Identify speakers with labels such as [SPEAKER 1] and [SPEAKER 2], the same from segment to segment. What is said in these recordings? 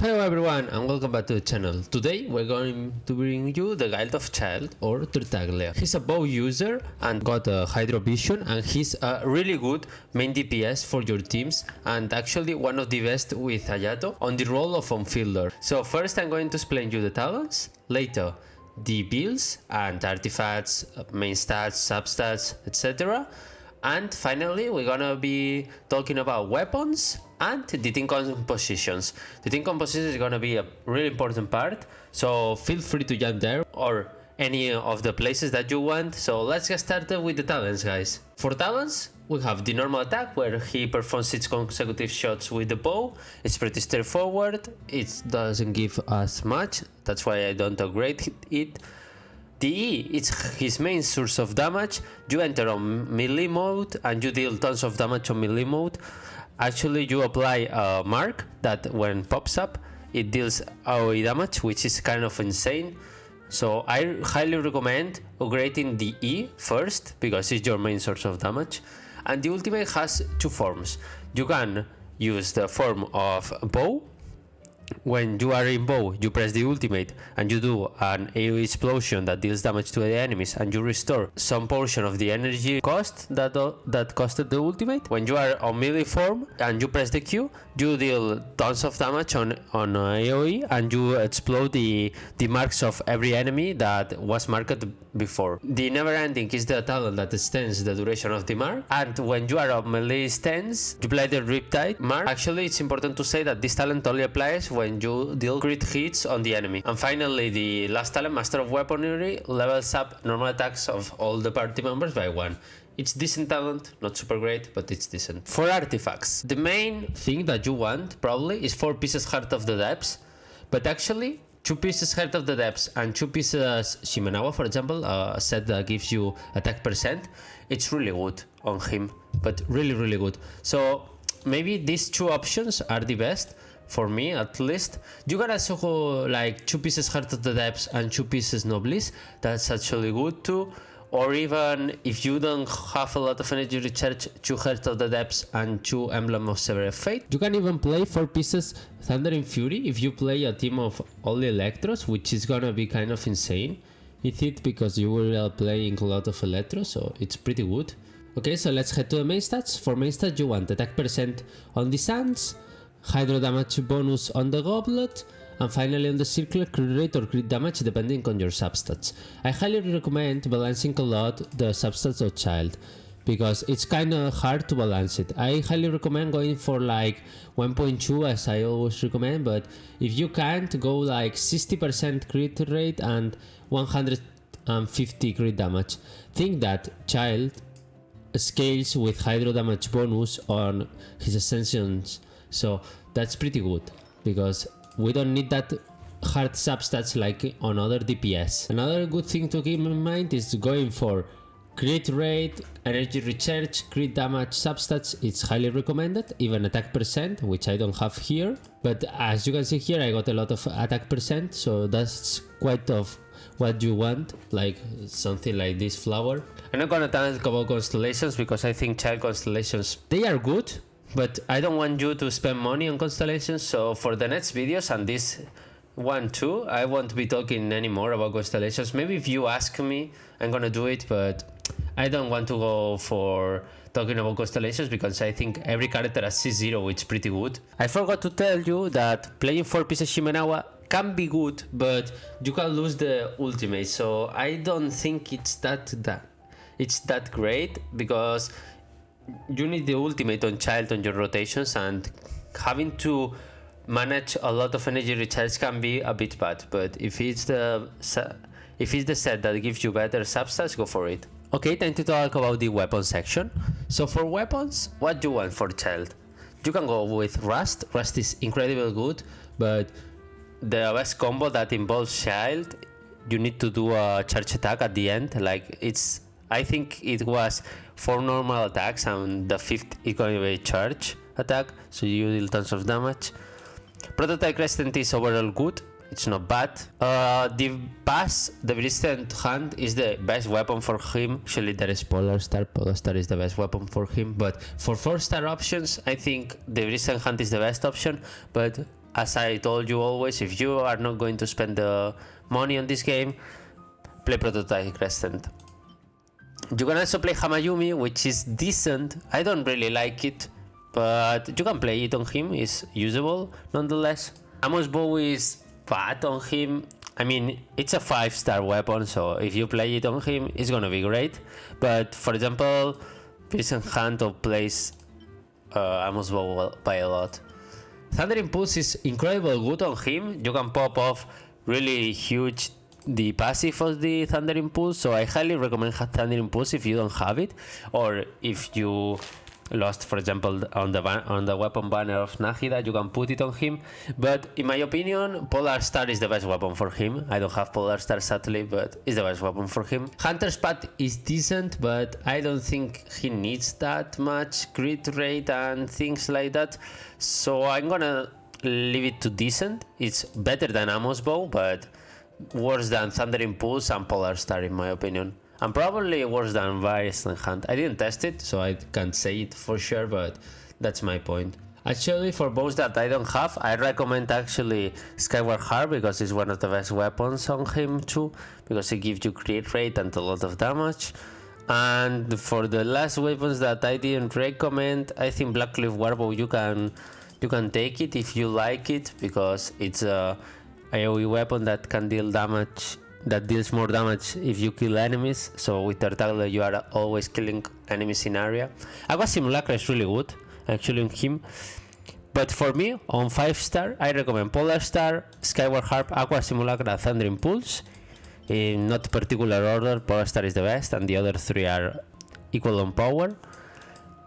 [SPEAKER 1] Hello everyone and welcome back to the channel. Today we're going to bring you the guild of Childe or Tartaglia. He's a bow user and got a Hydro Vision, and he's a really good main DPS for your teams and actually one of the best with Ayato on the role of on-fielder. So first I'm going to explain you the talents, later the builds and artifacts, main stats, substats, etc. And finally we're gonna be talking about weapons and the team compositions. The team composition is gonna be a really important part, so feel free to jump there or any of the places that you want. So let's get started with the talents, guys. For talents, we have the normal attack where he performs 6 consecutive shots with the bow. It's pretty straightforward, it doesn't give us much, that's why I don't upgrade it. The E, it's his main source of damage. You enter on melee mode and you deal tons of damage on melee mode. Actually, you apply a mark that when pops up, it deals AoE damage, which is kind of insane. So I highly recommend upgrading the E first, because it's your main source of damage. And the ultimate has 2 forms. You can use the form of bow. When you are in bow, you press the ultimate and you do an AoE explosion that deals damage to the enemies and you restore some portion of the energy cost that costed the ultimate. When you are on melee form and you press the Q, you deal tons of damage on AoE and you explode the marks of every enemy that was marked before. The never ending is the talent that extends the duration of the mark, and when you are on melee stance, you play the Riptide mark. Actually, it's important to say that this talent only applies when you deal crit hits on the enemy. And finally, the last talent, Master of Weaponry, levels up normal attacks of all the party members by 1. It's decent talent, not super great, but it's decent. For artifacts, the main thing that you want probably is 4 pieces Heart of the Depths, but actually 2 pieces Heart of the Depths and 2 pieces Shimenawa, for example, a set that gives you attack percent, it's really good on him, but really good. So maybe these 2 options are the best for me, at least. You can also go like 2 pieces Heart of the Depths and 2 pieces Nobliss, that's actually good too. Or even if you don't have a lot of energy recharge, 2 Heart of the Depths and 2 Emblem of Severed Fate. You can even play 4 pieces Thunder and Fury if you play a team of only Electros, which is gonna be kind of insane with it, because you will playing a lot of Electros, so it's pretty good. Okay, so let's head to the main stats. For main stats, you want attack percent on the Sands, Hydro damage bonus on the Goblet, and finally on the circular crit rate or crit damage depending on your substats. I highly recommend balancing a lot the substats of Childe, because it's kinda hard to balance it. I highly recommend going for like 1.2 as I always recommend, but if you can't, go like 60% crit rate and 150 crit damage. Think that Childe scales with Hydro damage bonus on his ascensions, so that's pretty good, because we don't need that hard substats like on other DPS. Another good thing to keep in mind is going for crit rate, energy recharge, crit damage substats. It's highly recommended, even attack percent, which I don't have here. But as you can see here, I got a lot of attack percent, so that's quite of what you want, like something like this flower. I'm not gonna talk about Constellations because I think Childe Constellations, they are good, but I don't want you to spend money on Constellations. So for the next videos and this one too, I won't be talking anymore about Constellations. Maybe if you ask me, I'm gonna do it, but I don't want to go for talking about Constellations because I think every character at C0 is pretty good. I forgot to tell you that playing 4 pieces Shimenawa can be good, but you can lose the ultimate, so I don't think it's that great, because you need the ultimate on Childe on your rotations, and having to manage a lot of energy recharge can be a bit bad. But if it's the set that gives you better substats, go for it. Okay, time to talk about the weapon section. So for weapons, what do you want for Childe? You can go with Rust. Rust is incredibly good, but the best combo that involves Childe, you need to do a charge attack at the end. Like I think it was 4 normal attacks and the 5th is going to be a charge attack, so you deal tons of damage. Prototype Crescent is overall good, it's not bad. The Bass, the Bristant Hand, is the best weapon for him. Actually there is Polar Star is the best weapon for him, but for 4-star options I think the Bristant Hand is the best option. But as I told you always, if you are not going to spend the money on this game, play Prototype Crescent. You can also play Hamayumi, which is decent. I don't really like it, but you can play it on him. It's usable nonetheless. Amos Bow is bad on him. I mean, it's a 5-star weapon, so if you play it on him, it's gonna be great. But for example, Vincent Hunt plays Amos Bow by a lot. Thunder Impulse is incredibly good on him. You can pop off really huge the passive of the Thunder Impulse, so I highly recommend Thunder Impulse if you don't have it, or if you lost, for example, on the weapon banner of Nahida, you can put it on him. But in my opinion, Polar Star is the best weapon for him. I don't have Polar Star sadly, but it's the best weapon for him. Hunter's Path is decent, but I don't think he needs that much crit rate and things like that, so I'm gonna leave it to decent. It's better than Amos Bow, but worse than Thunder Impulse and Polar Star in my opinion, and probably worse than Vincent Hunt. I didn't test it, so I can't say it for sure, but that's my point. Actually, for bows that I don't have, I recommend actually Skyward Harp, because it's one of the best weapons on him too, because it gives you crit rate and a lot of damage. And for the last weapons that I didn't recommend, I think Blackcliff Warbow, you can take it if you like it, because it's a AoE weapon that can deal damage, that deals more damage if you kill enemies. So with Tartaglia you are always killing enemies in area. Aqua Simulacra is really good actually on him, but for me on 5-star I recommend Polar Star, Skyward Harp, Aqua Simulacra, Thunder Impulse in not particular order. Polar Star is the best and the other 3 are equal on power.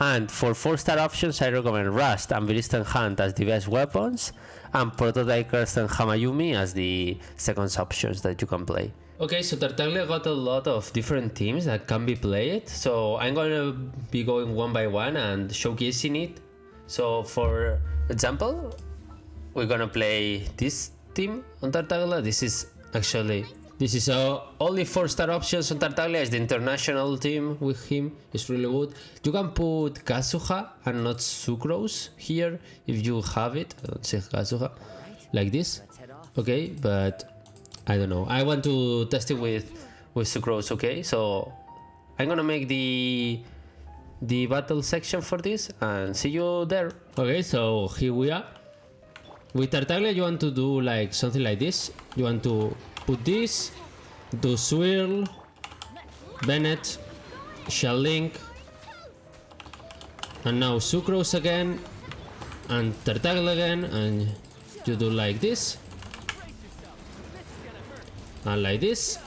[SPEAKER 1] And for 4-star options, I recommend Rust and Vincent Hunt as the best weapons, and Prototype Crescent and Hamayumi as the second options that you can play. Okay, so Tartaglia got a lot of different teams that can be played, so I'm gonna be going one by one and showcasing it. So for example, we're gonna play this team on Tartaglia. This is only 4-star options on Tartaglia. Is the international team with him. It's really good. You can put Kazuha and not Sucrose here if you have it. I don't say Kazuha like this. Okay, but I don't know. I want to test it with Sucrose. Okay, so I'm gonna make the battle section for this and see you there. Okay, so here we are. With Tartaglia, you want to do like something like this. You want to put this, do Swirl, Bennett, Shell Link, and now Sucrose again, and Tartaglia again, and you do like this, and like this,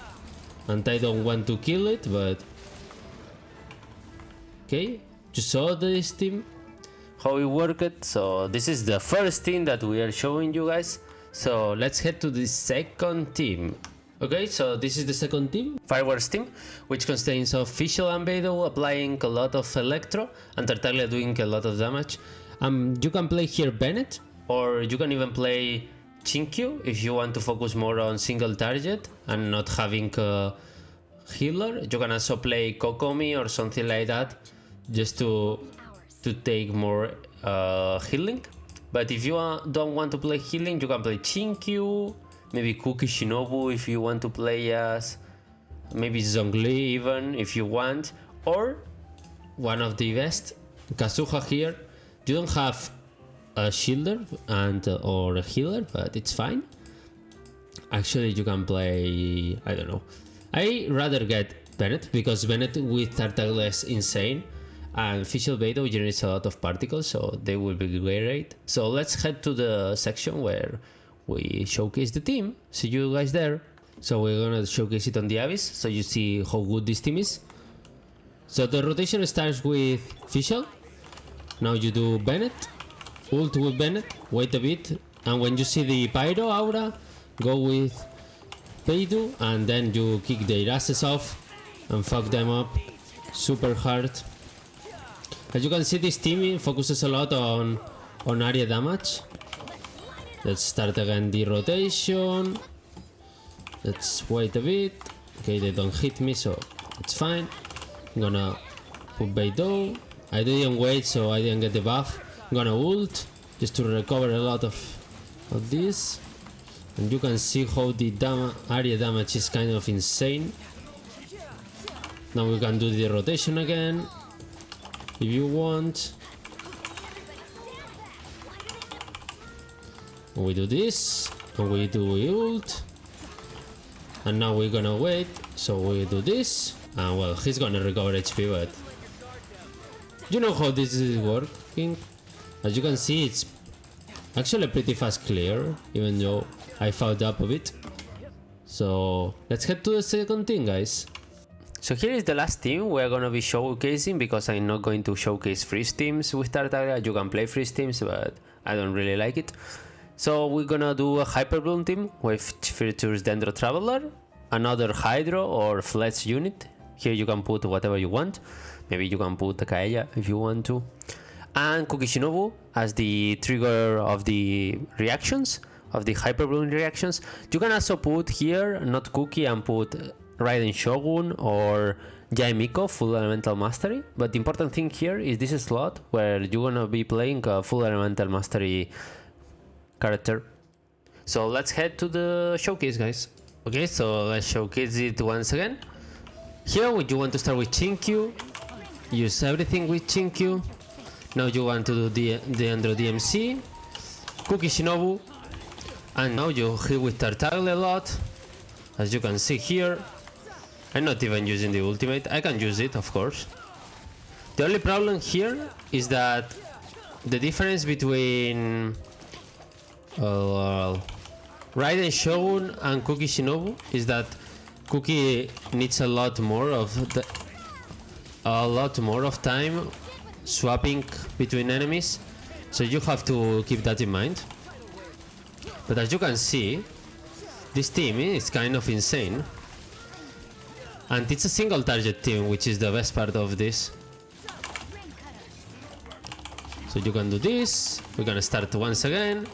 [SPEAKER 1] and I don't want to kill it, but okay, you saw this team, how it worked. So this is the first team that we are showing you guys. So let's head to the second team. Okay, so this is the second team, Fireworks team, which contains of Fischl and Beidou applying a lot of Electro and Tartaglia doing a lot of damage. You can play here Bennett, or you can even play Chinkyu if you want to focus more on single target and not having a healer. You can also play Kokomi or something like that, just to take more healing. But if you don't want to play healing, you can play Chinkyu, maybe Kuki Shinobu if you want to play as, maybe Zhongli even if you want, or one of the best, Kazuha here. You don't have a shielder or a healer, but it's fine. Actually, you can play, I don't know. I rather get Bennett, because Bennett with Tartaglia is insane. And Fischl Beidou generates a lot of particles, so they will be great. So let's head to the section where we showcase the team. See you guys there. So we're gonna showcase it on the Abyss, so you see how good this team is. So the rotation starts with Fischl. Now you do Bennett, ult with Bennett, wait a bit, and when you see the Pyro aura, go with Beidou, and then you kick their asses off and fuck them up super hard. As you can see, this team focuses a lot on area damage. Let's start again the rotation. Let's wait a bit. Okay, they don't hit me, so it's fine. I'm gonna put Beidou. I didn't wait, so I didn't get the buff. I'm gonna ult just to recover a lot of of this, and you can see how the area damage is kind of insane. Now we can do the rotation again if you want. We do this, and we do ult, and now we're gonna wait, so we do this, and well, he's gonna recover HP, but you know how this is working. As you can see, it's actually pretty fast clear, even though I fouled up a bit. So let's head to the second team, guys. So here is the last team we're gonna be showcasing, because I'm not going to showcase freeze teams with Tartaglia. You can play freeze teams, but I don't really like it. So we're gonna do a Hyper Bloom team, which features Dendro Traveler, another Hydro or Fletch unit. Here you can put whatever you want. Maybe you can put Takaya if you want to. And Kukishinobu as the trigger of the reactions, of the Hyper Bloom reactions. You can also put here, not Cookie, and put Raiden Shogun or Yaemiko, Full Elemental Mastery. But the important thing here is this slot where you're gonna be playing a Full Elemental Mastery character. So let's head to the showcase, guys. Okay, so let's showcase it once again. Here you want to start with Chinkyu, use everything with Chinkyu. Now you want to do the Dendro DMC, Kukishinobu, and now you hit with Tartaglia a lot, as you can see here. I'm not even using the ultimate. I can use it, of course. The only problem here is that the difference between Raiden Shogun and Kukishinobu is that Cookie needs a lot more of time swapping between enemies, so you have to keep that in mind. But as you can see, this team is kind of insane, and it's a single target team, which is the best part of this. So you can do this. We're gonna start once again,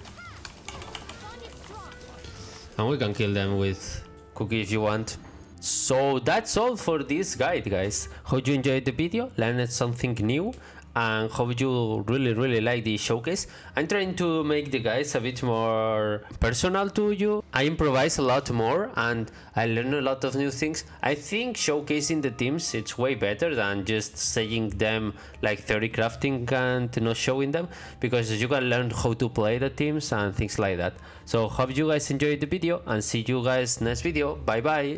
[SPEAKER 1] and we can kill them with Cookie if you want. So that's all for this guide, guys. Hope you enjoyed the video, learned something new, and hope you really like the showcase. I'm trying to make the guides a bit more personal to you. I improvise a lot more and I learn a lot of new things. I think showcasing the teams, it's way better than just saying them like theory crafting and not showing them, because you can learn how to play the teams and things like that. So hope you guys enjoyed the video, and see you guys next video. Bye bye.